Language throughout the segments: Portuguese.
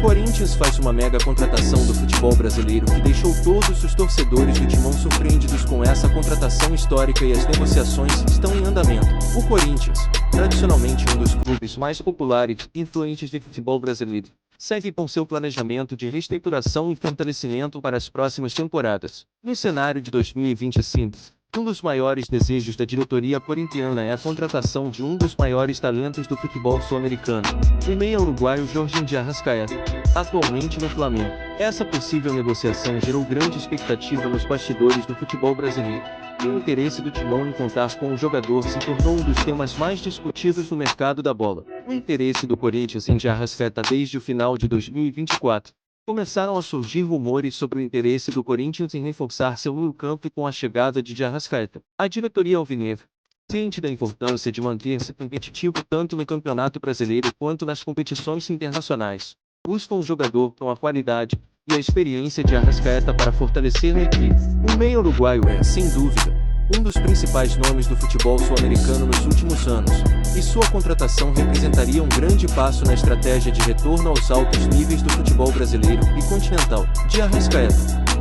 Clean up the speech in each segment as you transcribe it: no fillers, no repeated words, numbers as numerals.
Corinthians faz uma mega contratação do futebol brasileiro que deixou todos os torcedores do Timão surpreendidos com essa contratação histórica e as negociações estão em andamento. O Corinthians, tradicionalmente um dos clubes mais populares e influentes de futebol brasileiro, segue com seu planejamento de reestruturação e fortalecimento para as próximas temporadas. No cenário de 2025, um dos maiores desejos da diretoria corintiana é a contratação de um dos maiores talentos do futebol sul-americano, o meia uruguaio Jorginho de Arrascaeta, atualmente no Flamengo. Essa possível negociação gerou grande expectativa nos bastidores do futebol brasileiro, e o interesse do Timão em contar com o jogador se tornou um dos temas mais discutidos no mercado da bola. O interesse do Corinthians em de Arrascaeta desde o final de 2024. Começaram a surgir rumores sobre o interesse do Corinthians em reforçar seu meio-campo com a chegada de Arrascaeta. A diretoria alvinegra, ciente da importância de manter-se competitivo tanto no Campeonato Brasileiro quanto nas competições internacionais, busca um jogador com a qualidade e a experiência de Arrascaeta para fortalecer a equipe. O meia uruguaio é, sem dúvida, um dos principais nomes do futebol sul-americano nos últimos anos, e sua contratação representaria um grande passo na estratégia de retorno aos altos níveis do futebol brasileiro e continental. De Arrascaeta,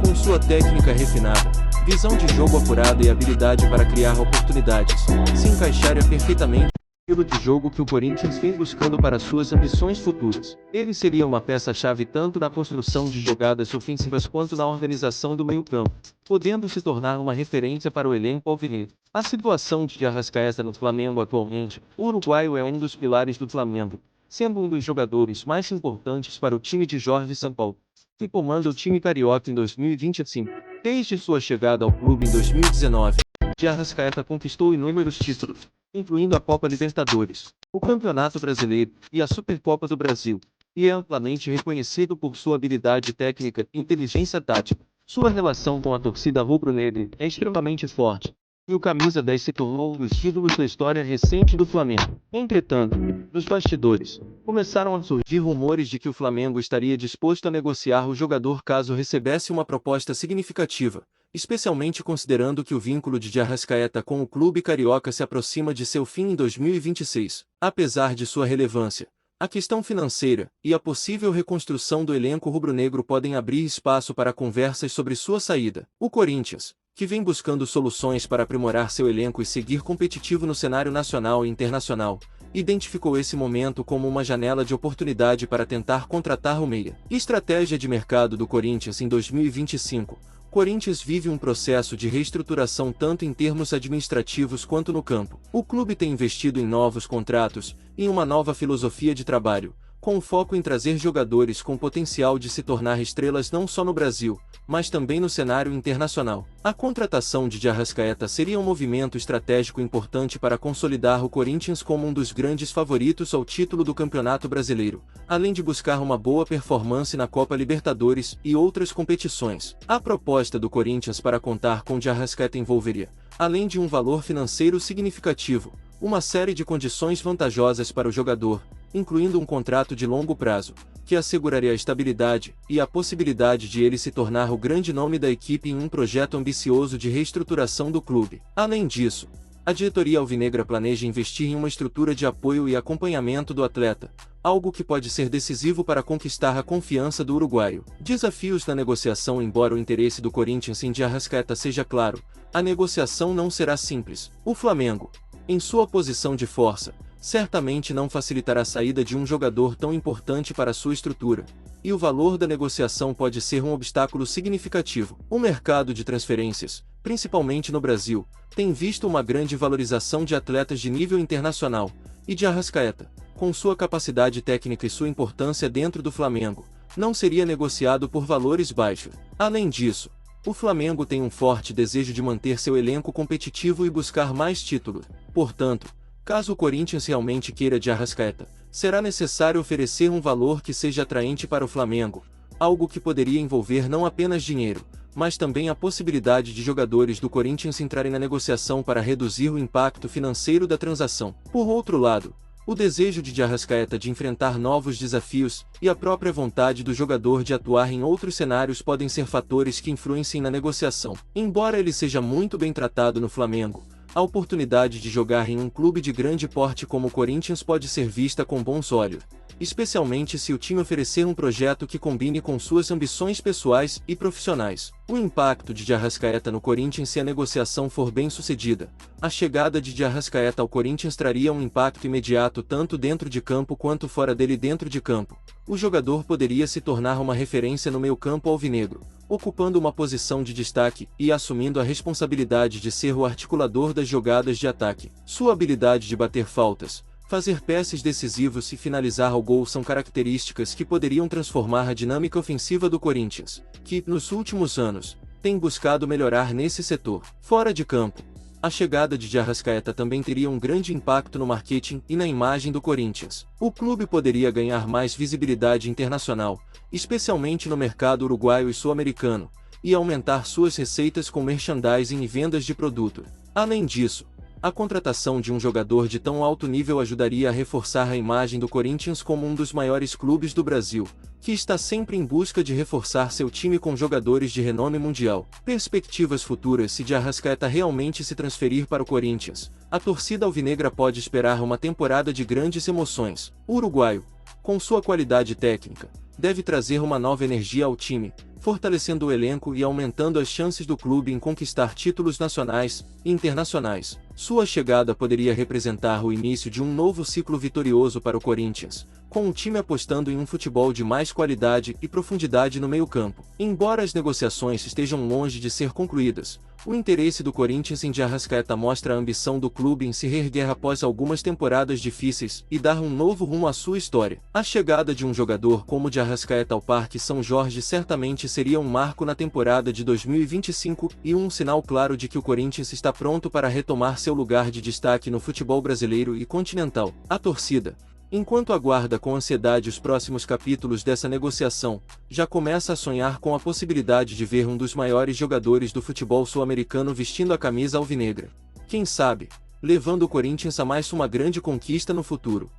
com sua técnica refinada, visão de jogo apurada e habilidade para criar oportunidades, se encaixaria perfeitamente no estilo de jogo que o Corinthians vem buscando para suas ambições futuras. Ele seria uma peça-chave tanto na construção de jogadas ofensivas quanto na organização do meio-campo, podendo se tornar uma referência para o elenco alvinegro. A situação de Arrascaeta no Flamengo atualmente, o uruguaio é um dos pilares do Flamengo, sendo um dos jogadores mais importantes para o time de Jorge Sampaoli, que comanda o time carioca em 2025. Desde sua chegada ao clube em 2019, de Arrascaeta conquistou inúmeros títulos, incluindo a Copa Libertadores, o Campeonato Brasileiro e a Supercopa do Brasil, e é amplamente reconhecido por sua habilidade técnica e inteligência tática. Sua relação com a torcida rubro-negra é extremamente forte, e o camisa 10 se tornou um dos ídolos da história recente do Flamengo. Entretanto, nos bastidores, começaram a surgir rumores de que o Flamengo estaria disposto a negociar o jogador caso recebesse uma proposta significativa, especialmente considerando que o vínculo de Arrascaeta com o clube carioca se aproxima de seu fim em 2026. Apesar de sua relevância, a questão financeira e a possível reconstrução do elenco rubro-negro podem abrir espaço para conversas sobre sua saída. O Corinthians, que vem buscando soluções para aprimorar seu elenco e seguir competitivo no cenário nacional e internacional, identificou esse momento como uma janela de oportunidade para tentar contratar o meia. Estratégia de mercado do Corinthians em 2025. Corinthians vive um processo de reestruturação tanto em termos administrativos quanto no campo. O clube tem investido em novos contratos e em uma nova filosofia de trabalho, com foco em trazer jogadores com potencial de se tornar estrelas não só no Brasil, mas também no cenário internacional. A contratação de Arrascaeta seria um movimento estratégico importante para consolidar o Corinthians como um dos grandes favoritos ao título do Campeonato Brasileiro, além de buscar uma boa performance na Copa Libertadores e outras competições. A proposta do Corinthians para contar com Arrascaeta envolveria, além de um valor financeiro significativo, uma série de condições vantajosas para o jogador, incluindo um contrato de longo prazo, que asseguraria a estabilidade e a possibilidade de ele se tornar o grande nome da equipe em um projeto ambicioso de reestruturação do clube. Além disso, a diretoria alvinegra planeja investir em uma estrutura de apoio e acompanhamento do atleta, algo que pode ser decisivo para conquistar a confiança do uruguaio. Desafios na negociação. Embora o interesse do Corinthians em Arrascaeta seja claro, a negociação não será simples. O Flamengo, em sua posição de força, certamente não facilitará a saída de um jogador tão importante para sua estrutura, e o valor da negociação pode ser um obstáculo significativo. O mercado de transferências, principalmente no Brasil, tem visto uma grande valorização de atletas de nível internacional, e de Arrascaeta, com sua capacidade técnica e sua importância dentro do Flamengo, não seria negociado por valores baixos. Além disso, o Flamengo tem um forte desejo de manter seu elenco competitivo e buscar mais títulos. Portanto, caso o Corinthians realmente queira de Arrascaeta, será necessário oferecer um valor que seja atraente para o Flamengo, algo que poderia envolver não apenas dinheiro, mas também a possibilidade de jogadores do Corinthians entrarem na negociação para reduzir o impacto financeiro da transação. Por outro lado, o desejo de Arrascaeta de enfrentar novos desafios e a própria vontade do jogador de atuar em outros cenários podem ser fatores que influenciem na negociação. Embora ele seja muito bem tratado no Flamengo, A oportunidade de jogar em um clube de grande porte como o Corinthians pode ser vista com bons olhos, especialmente se o time oferecer um projeto que combine com suas ambições pessoais e profissionais. O impacto de Arrascaeta no Corinthians se a negociação for bem sucedida. A chegada de Arrascaeta ao Corinthians traria um impacto imediato tanto dentro de campo quanto fora dele dentro de campo. O jogador poderia se tornar uma referência no meio-campo alvinegro, ocupando uma posição de destaque e assumindo a responsabilidade de ser o articulador das jogadas de ataque. Sua habilidade de bater faltas, fazer passes decisivos e finalizar ao gol são características que poderiam transformar a dinâmica ofensiva do Corinthians, que, nos últimos anos, tem buscado melhorar nesse setor. Fora de campo, a chegada de Arrascaeta também teria um grande impacto no marketing e na imagem do Corinthians. O clube poderia ganhar mais visibilidade internacional, especialmente no mercado uruguaio e sul-americano, e aumentar suas receitas com merchandising e vendas de produto. Além disso, a contratação de um jogador de tão alto nível ajudaria a reforçar a imagem do Corinthians como um dos maiores clubes do Brasil, que está sempre em busca de reforçar seu time com jogadores de renome mundial. Perspectivas futuras: se de Arrascaeta realmente se transferir para o Corinthians, a torcida alvinegra pode esperar uma temporada de grandes emoções. O uruguaio, com sua qualidade técnica, deve trazer uma nova energia ao time, fortalecendo o elenco e aumentando as chances do clube em conquistar títulos nacionais e internacionais. Sua chegada poderia representar o início de um novo ciclo vitorioso para o Corinthians, com o time apostando em um futebol de mais qualidade e profundidade no meio-campo. Embora as negociações estejam longe de ser concluídas, o interesse do Corinthians em Arrascaeta mostra a ambição do clube em se reerguer após algumas temporadas difíceis e dar um novo rumo à sua história. A chegada de um jogador como Arrascaeta ao Parque São Jorge certamente seria um marco na temporada de 2025 e um sinal claro de que o Corinthians está pronto para retomar seu lugar de destaque no futebol brasileiro e continental. A torcida, enquanto aguarda com ansiedade os próximos capítulos dessa negociação, já começa a sonhar com a possibilidade de ver um dos maiores jogadores do futebol sul-americano vestindo a camisa alvinegra. Quem sabe, levando o Corinthians a mais uma grande conquista no futuro.